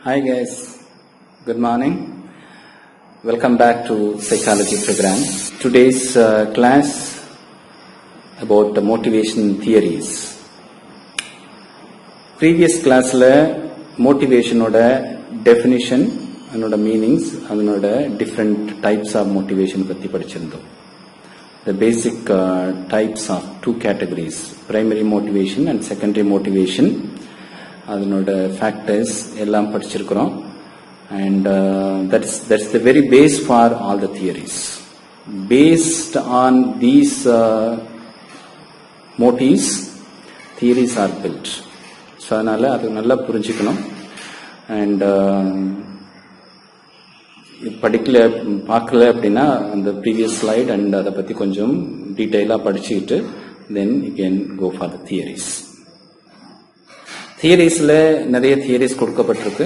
Hi guys, good morning. Welcome back to psychology program. Today's class about the motivation theories. Previous class la motivation oda definition and meanings adanoda different types of motivation பத்தி படிச்சிருந்தோம். The basic types of two categories, primary motivation and secondary motivation. அதனோட factors எல்லாம் படிச்சிருக்கிறோம். And that's the very base for all the theories. Based on these motives, theories are built. So அதனால அது நல்லா புரிஞ்சுக்கணும். And பார்க்கல அப்படின்னா அந்த previous slide and அதை பத்தி கொஞ்சம் டீட்டெயிலாக படிச்சுக்கிட்டு then you can go for the theories. தியரிஸ்ல நிறைய தியரிஸ் கொடுக்கப்பட்டிருக்கு.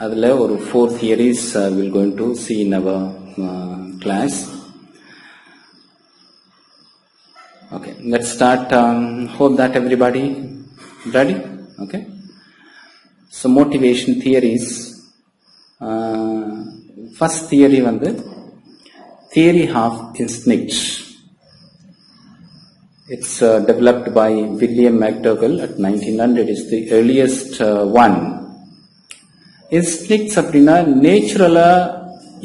அதுல ஒரு 4 theories we'll going to see in our class. Okay, let's start. Hope that everybody ready. Okay, so motivation theories. First theory வந்து theory of instinct. It's developed by William McDougall at 1900. It's the earliest one. Instincts அப்படின்னா நேச்சுரலா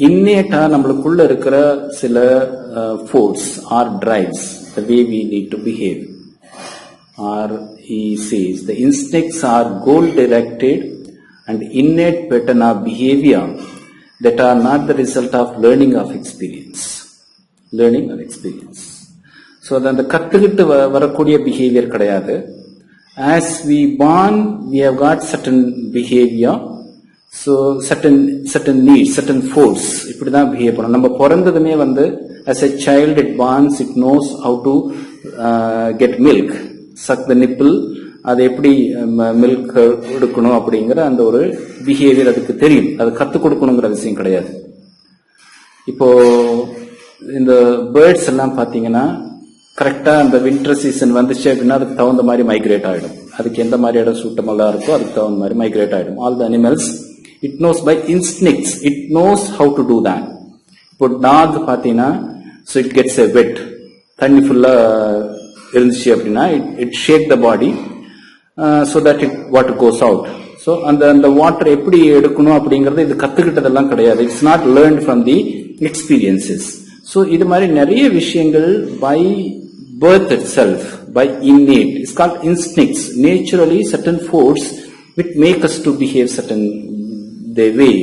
இன்னேட்டா நம்மளுக்குள்ள இருக்கிற சில force or drives, the way we need to behave. Or he says the instincts are goal directed and innate pattern of behavior that are not the result of learning or experience. So அந்த கத்துக்கிட்டு வரக்கூடிய behavior கிடையாது. As we born, we have got certain behavior, so certain needs, certain force. இப்படிதான் behave பண்ணணும். நம்ம பிறந்ததுமே வந்து as a child it borns, it knows how to get milk, suck the nipple. அது எப்படி மில்க் எடுக்கணும் அப்படிங்கிற அந்த ஒரு behavior அதுக்கு தெரியும். அது கத்துக் கொடுக்கணுங்கிற விஷயம் கிடையாது. இப்போ இந்த பேர்ட்ஸ் எல்லாம் பாத்தீங்கன்னா கரெக்டா அந்த வின்டர் சீசன் வந்துச்சு அப்படின்னா அதுக்கு தகுந்த மாதிரி மைக்ரேட் ஆயிடும். அதுக்கு எந்த மாதிரி இடம் சூட்டபிளா இருக்கோ அதுக்கு தகுந்த மாதிரி மைக்ரேட் ஆயிடும். All the animals it knows by instincts, it knows how to do that. இப்போ டாக் பாத்தீங்கன்னா so it gets a wet, தண்ணி ஃபுல்லா இருந்துச்சு அப்படின்னா it shake the body so that it water goes out. So அந்த water எப்படி எடுக்கணும் அப்படிங்கறது இது கத்துக்கிட்டதெல்லாம் கிடையாது. It's not learned from the experiences. So இது மாதிரி நிறைய விஷயங்கள் by birth itself, by innate, it's called instincts. Naturally certain force which make us to behave certain the way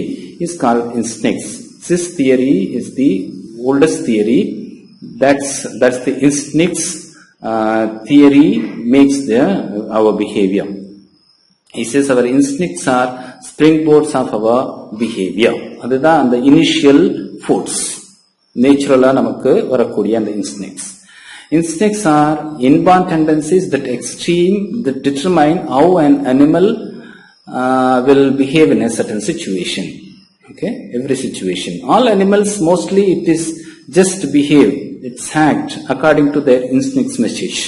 is called instincts. This theory is the oldest theory. That's the instincts theory makes our behavior. He says our instincts are springboards of our behavior. அதுதான் அந்த initial force. நேச்சுரலா நமக்கு வரக்கூடிய அந்த instincts. Instincts are inborn tendencies that determine how an animal will behave in a certain situation. Okay, every situation. All animals mostly it is just behave, it's act according to their instincts message.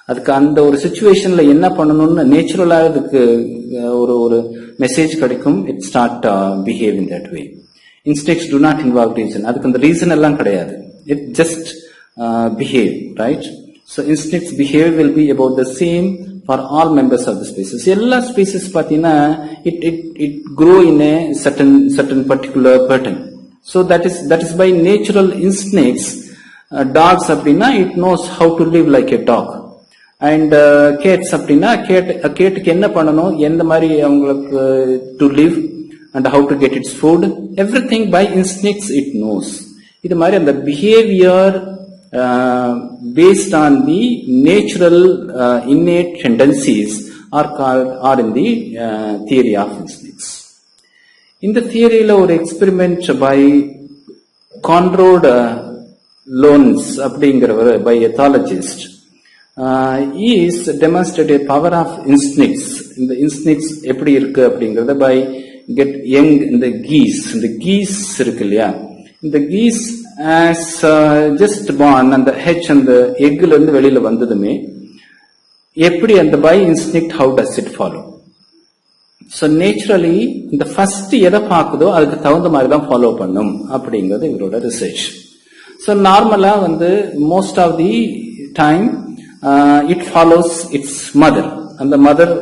அதுக்கு அந்த ஒரு சிச்சுவேஷன்ல என்ன பண்ணணும்னு நேச்சுரலா அதுக்கு ஒரு message கிடைக்கும். It start behave in that way. Instincts do not involve reason. அதுக்கு அந்த ரீசன் எல்லாம் கிடையாது. It just behave, right? So instincts behavior will be about the same for all members of the species. எல்லா species பாத்தீங்கன்னா it grow in a certain particular pattern. So that is by natural instincts. Dogs அப்படின்னா it knows how to live like a dog. And cats அப்படின்னா கேட்டுக்கு என்ன பண்ணணும், எந்த மாதிரி அவங்களுக்கு to live and how to get its food, everything by instincts it knows. இது மாதிரி அந்த behavior based on the natural innate tendencies are in the theory of instincts. In the theory la ஒரு experiment by Conrad Lorenz அப்படிங்கிறவர் by ethologist is demonstrated power of instincts. இந்த instincts எப்படி இருக்கு அப்படிங்கறத by get young இந்த geese இருக்கு இல்லையா, இந்த geese as just born அந்த H அந்த எக்ல இருந்து வெளியில வந்ததுமே எப்படி அந்த by instinct how does it follow? So naturally இந்த ஃபர்ஸ்ட் எதை பார்க்குதோ அதுக்கு தகுந்த மாதிரி தான் ஃபாலோ பண்ணும் அப்படிங்கிறது இவரோட ரிசர்ச். ஸோ நார்மலா most of the time it follows its mother. அந்த மதர்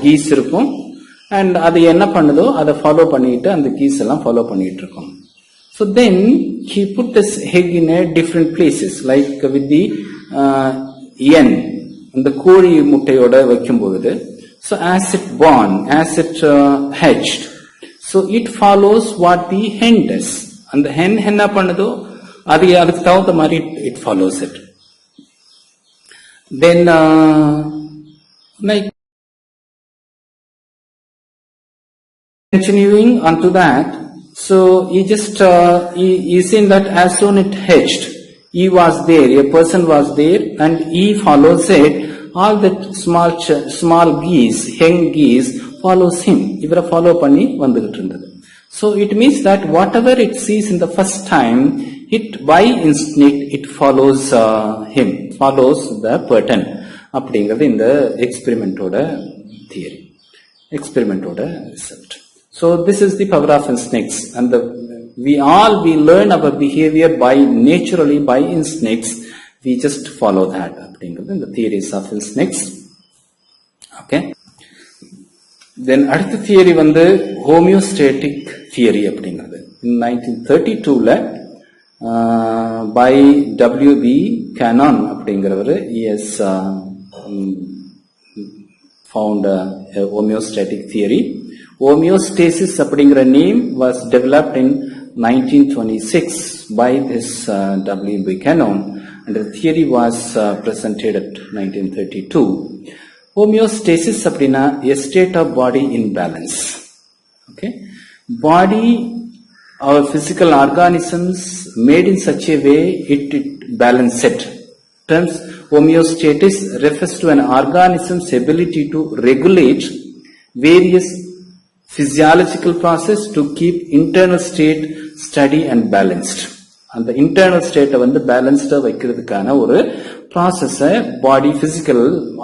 கீஸ் இருக்கும் அண்ட் அது என்ன பண்ணுதோ அதை ஃபாலோ பண்ணிட்டு அந்த கீஸ் எல்லாம் ஃபாலோ பண்ணிட்டு இருக்கும். So then he put this egg in a different places like with the hen, அந்த கோழி முட்டையோட வைக்கும் பொழுது, so as it born, as it hatched, so it follows what the hen does. அந்த hen என்ன பண்ணுதோ அதுக்கு தகுந்த மாதிரி it follows it. Then like continuing onto that, so he just he seen that as soon it hatched, he was there, a person was there, and he follows it. All that small geese, hen geese follows him. Ivara follow panni vandukittu irundhathu. So it means that whatever it sees in the first time, it by instinct it follows him, follows the pattern. அப்படிங்கிறது இந்த எக்ஸ்பெரிமெண்டோட theory, எக்ஸ்பெரிமெண்டோட result. So this is the power of instincts, and we learn our behavior by naturally by instincts. We just follow that. அப்படிங்கிறது இந்த theories of instincts. Okay. Then அடுத்த theory homeostatic theory அப்படிங்கிறது. In 1932ல by W.B. Cannon அப்படிங்கிறவர் he has found a homeostatic theory. Homeostasis அப்படிங்கிற name was developed in 1926 by this W.B. Cannon, and the theory was presented at 1932. Homeostasis அப்படின்னா a state of body in balance. Okay, body, our physical organisms made in such a way it balance it. Terms homeostasis refers to an organism's ability to regulate various physiological process to keep internal state steady and balanced. அந்த internal state balanced வைக்கிறதுக்கான ஒரு process body physical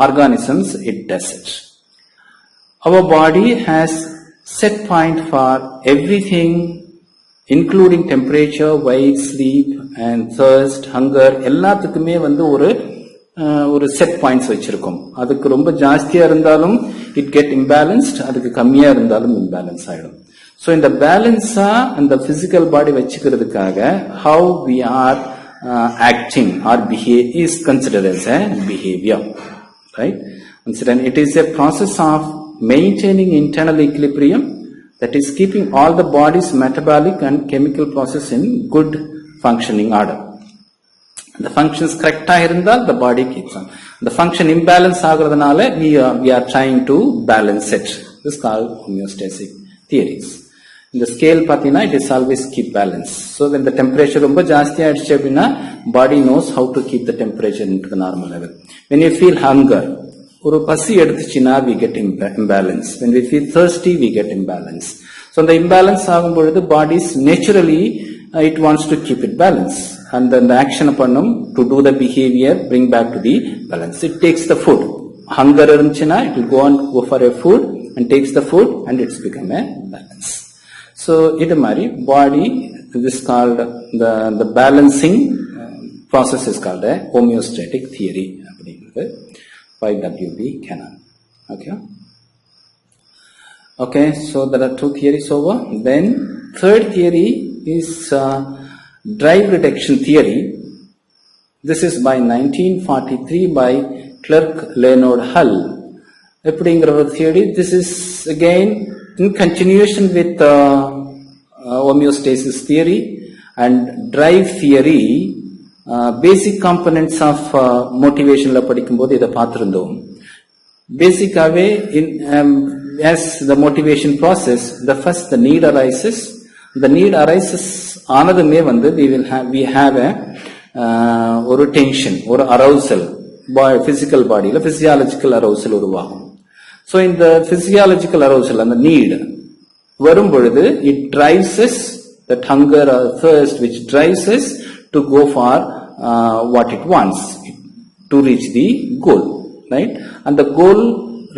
organisms it does it. Our body has set point for everything, including temperature, weight, sleep and thirst, hunger. எல்லாத்துக்குமே ஒரு set points வச்சிருக்கோம். அதுக்கு ரொம்ப ஜாஸ்தியா இருந்தாலும் இட் கெட் இம்பேலன்ஸ்ட், அதுக்கு கம்மியா இருந்தாலும் இம்பேலன்ஸ் ஆயிடும். ஸோ இந்த பேலன்ஸா அந்த பிசிக்கல் பாடி வச்சுக்கிறதுக்காக how we are acting or behave is considered as a behavior, right? Consider it is a process of maintaining internal equilibrium, that is keeping all the body's metabolic and chemical process in good functioning order. The functions correct இருந்தால் the body keeps on. The function imbalance ஆகிறதுனால we are trying to balance it. This is called homeostatic theories. இந்த scale பார்த்தீங்கன்னா it is always keep balance. So when the temperature ரொம்ப ஜாஸ்தி ஆயிடுச்சு அப்படின்னா body knows how to keep the temperature into the normal level. When you feel hunger, ஒரு பசி எடுத்துச்சுன்னா we get imbalance. When we feel thirsty we get imbalance. So the imbalance ஆகும் பொழுது bodies naturally it wants to keep it balanced. And then the action upon them to do the behavior, bring back to the balance. It takes the food. Hunger irunchina, it will go for a food and takes the food and it's become a balance. So, idu mari body, this is called the balancing process is called a homeostatic theory by W.B. Cannon. Okay, so there are two theories over. Then third theory is drive reduction theory. This is by 1943 by Clerk Leonard Hull. Theory. This is again in continuation with homeostasis theory and drive theory. Basic components of motivation la padikumbodhu idha paathirundom. Basic ave in as the motivation process, the first the need arises. The need arises ஆனதுமே we have a ஒரு tension, ஒரு arousal, physical bodyல physiological arousal உருவாகும். So இந்த physiological arousal, அந்த need வரும் பொழுது it drives us, that hunger or thirst which drives us to go for what it wants, to reach the goal, right? And the goal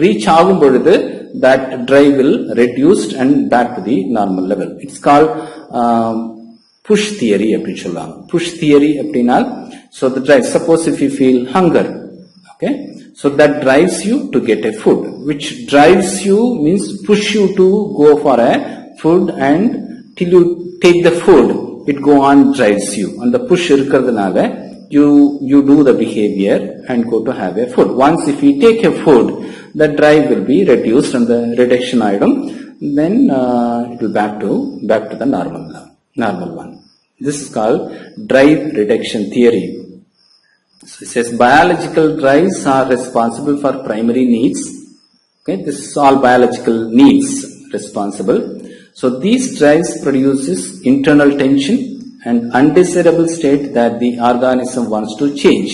reach ஆகும் பொழுது that drive will reduced and back to the normal level. It's called push theory. Push theory அப்படினால், so the drive, suppose if you feel hunger, okay, so that drives you to get a food. Which drives you means push you to go for a food, and till you take the food, it go on drives you. And the push இருக்கிறதுனால you do the behavior and go to have a food. Once if you take a food, the drive will be reduced and the reduction item, then it will back to the normal one. This is called drive reduction theory. So it says biological drives are responsible for primary needs. Okay, this is all biological needs responsible. So these drives produces internal tension and undesirable state that the organism wants to change.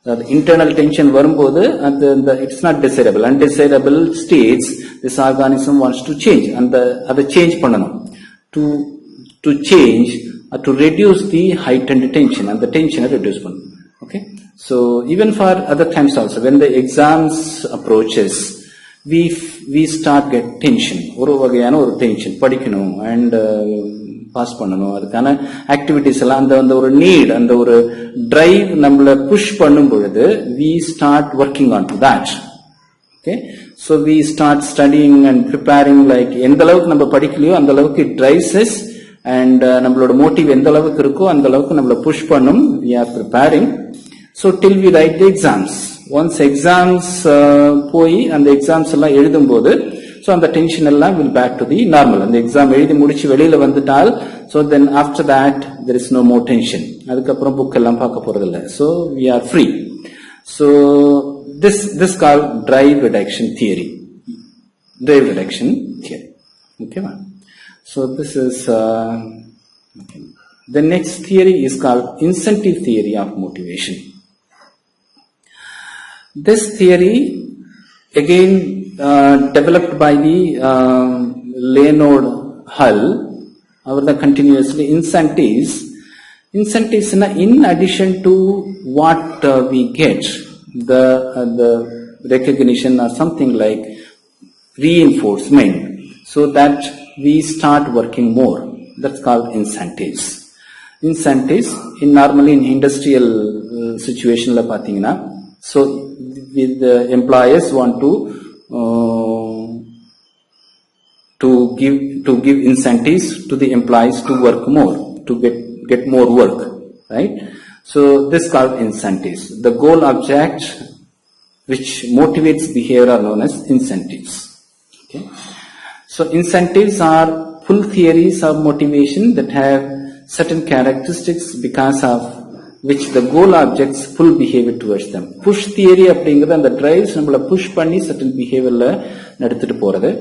The internal tension வரும்போது it's not desirable. Undesirable states this organism wants to change. And அதை change பண்ணணும். To change or to reduce the heightened tension. And the tension reduce பண்ணணும். Okay. So even for other times also, when the exams approaches, we start get tension. ஒரு வகையான ஒரு tension. படிக்கணும் and pass பண்ணணும், அதுக்கான activities எல்லாம் அந்த ஒரு நீட், அந்த ஒரு டிரைவ் நம்மள புஷ் பண்ணும் பொழுது we start working on to that. Okay, so we start studying and preparing, like எந்த அளவுக்கு நம்ம படிக்கலையோ அந்த அளவுக்கு it drives us, and நம்மளோட மோட்டிவ் எந்த அளவுக்கு இருக்கோ அந்த அளவுக்கு நம்மள புஷ் பண்ணும். we are preparing, so till we write the exams. once exams போய் அந்த எக்ஸாம்ஸ் எல்லாம் எழுதும் போது, so அந்த டென்ஷன் எல்லாம் will back to the normal. அந்த எக்ஸாம் எழுதி முடிச்சு வெளியில வந்துட்டால், so then after that there is no more tension. அதுக்கப்புறம் புக் எல்லாம் பார்க்க போறதில்லை. so we are free. so this called drive reduction theory. Okay, so this is okay. The next theory is called incentive theory of motivation. This theory again developed by the Leonard Hull. Our continuously incentives in addition to what we get, the recognition or something like reinforcement, so that we start working more. That's called incentives. In normally in industrial situation la pathina, so with the employers want to give incentives to the employees to work more, to get more work, right? So this is called incentives. The goal object which motivates behavior are known as incentives. Okay, so incentives are full theories of motivation that have certain characteristics because of which the goal objects pull behavior towards them. Push theory அப்படிங்கிறது அந்த drives நம்மள push பண்ணி certain behaviorல நடத்திட்டு போறது.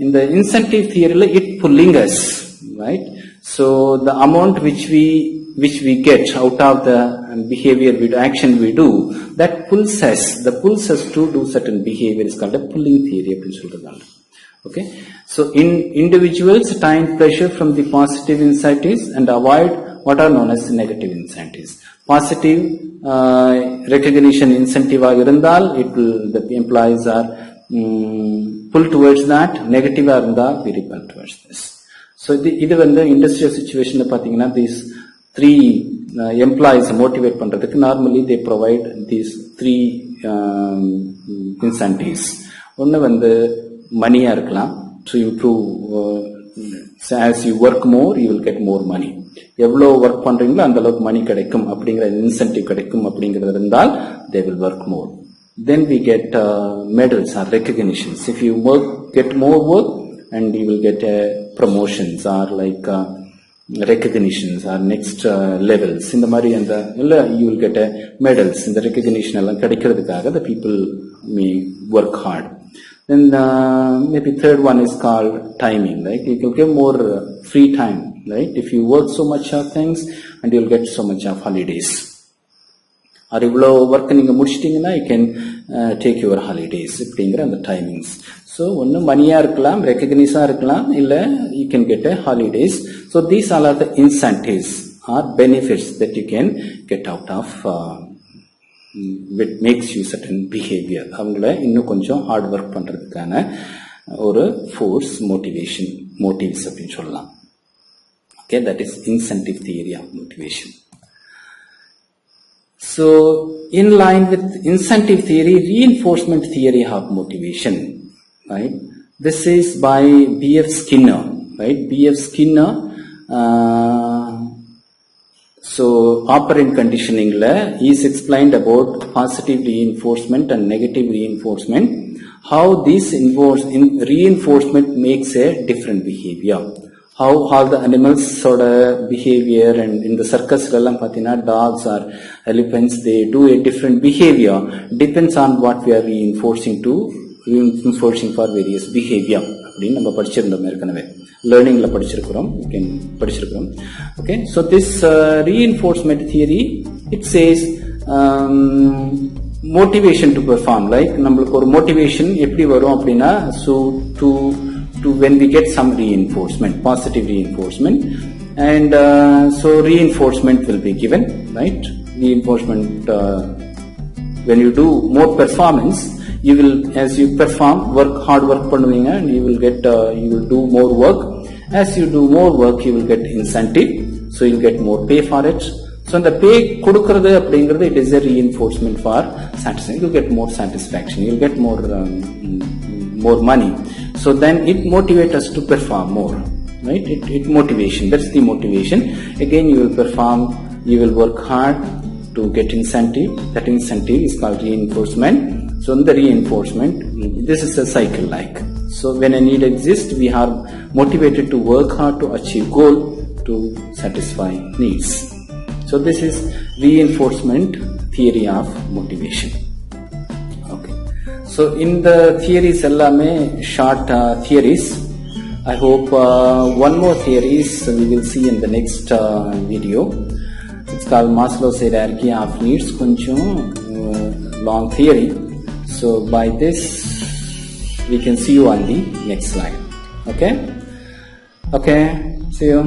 In the incentive theory, it pulling us, right? So the amount which we get out of the behavior action we do, that pulls us to do certain behavior is called a pulling theory அப்படின்னு சொல்றாங்க. Okay, so in individuals time pressure from the positive incentives and avoid what are known as negative incentives. Positive recognition incentive agirundal, the employees are pull towards that. Negative agirundal, we repel towards this. So இது வந்து industrial situation பாத்தீங்கன்னா these three employees motivate பண்றதுக்கு normally they provide these three incentives. ஒன்னு வந்து மணியா இருக்கலாம், to improve as you work more you will get more money. எவ்வளவு work பண்றீங்களோ அந்த அளவுக்கு மணி கிடைக்கும் அப்படிங்கிற இன்சென்டிவ் கிடைக்கும் அப்படிங்கிறது இருந்தால் they will work more. Then we get medals or recognitions. If you get more work and you will get promotions or like recognitions or next levels. இந்த மாதிரி அந்த இல்ல you will get medals. இந்த recognition எல்லாம் கிடைக்கிறதுக்காக the people may work hard. Then maybe third one is called timing. Like you can get more free time, right? If you work so much of things and you'll get so much of holidays. Or இவ்வளோ work நீங்க முடிச்சிட்டீங்கன்னா you can take your holidays அப்படிங்கிற அந்த timings. So ஒன்னு மணியா இருக்கலாம், ரெகக்னைஸா இருக்கலாம், இல்ல you can get a holidays. So these all are the incentives or benefits that you can get out of which makes you certain behavior. அவங்கள இன்னும் கொஞ்சம் ஹார்ட் ஒர்க் பண்றதுக்கான ஒரு force motivation motives அப்படின்னு சொல்லலாம். Okay, that is incentive theory of motivation. So in line with incentive theory, reinforcement theory of motivation, right? This is by B.F. Skinner, right? B.F. Skinner, so operant conditioning is explained about positive reinforcement and negative reinforcement, how this reinforcement makes a different behavior, how all the animals sort of behavior, and in the circus dogs or elephants, they do a different behavior, depends on what we are reinforcing for various behavior. அப்படின்னு நம்ம படிச்சிருந்தோம் ஏற்கனவே லேர்னிங்ல படிச்சிருக்கிறோம். Okay, so this reinforcement theory, it says motivation to perform, like நம்மளுக்கு ஒரு motivation எப்படி வரும் அப்படின்னா, so to when we get some reinforcement, positive reinforcement, and so reinforcement will be given, right? Reinforcement, when you do more performance, you will, as you perform hard work பண்ணுவீங்க, and you will do more work. As you do more work, you will get incentive, so you'll get more pay for it. So the pay கொடுக்கிறது அப்படிங்கிறது, it is a reinforcement for satisfaction. You get more satisfaction, you'll get more money. So then it motivates us to perform more, right? It motivation, that's the motivation. Again, you will perform, you will work hard to get incentive. That incentive is called reinforcement. So in the reinforcement, this is a cycle like. So when a need exists, we are motivated to work hard to achieve goal to satisfy needs. So this is reinforcement theory of motivation. Okay. So in the theories ellame short theories. I hope one more theories we will see in the next video. It's called Maslow's hierarchy of needs, koncham long theory. So by this we can see you on the next slide. Okay, see you.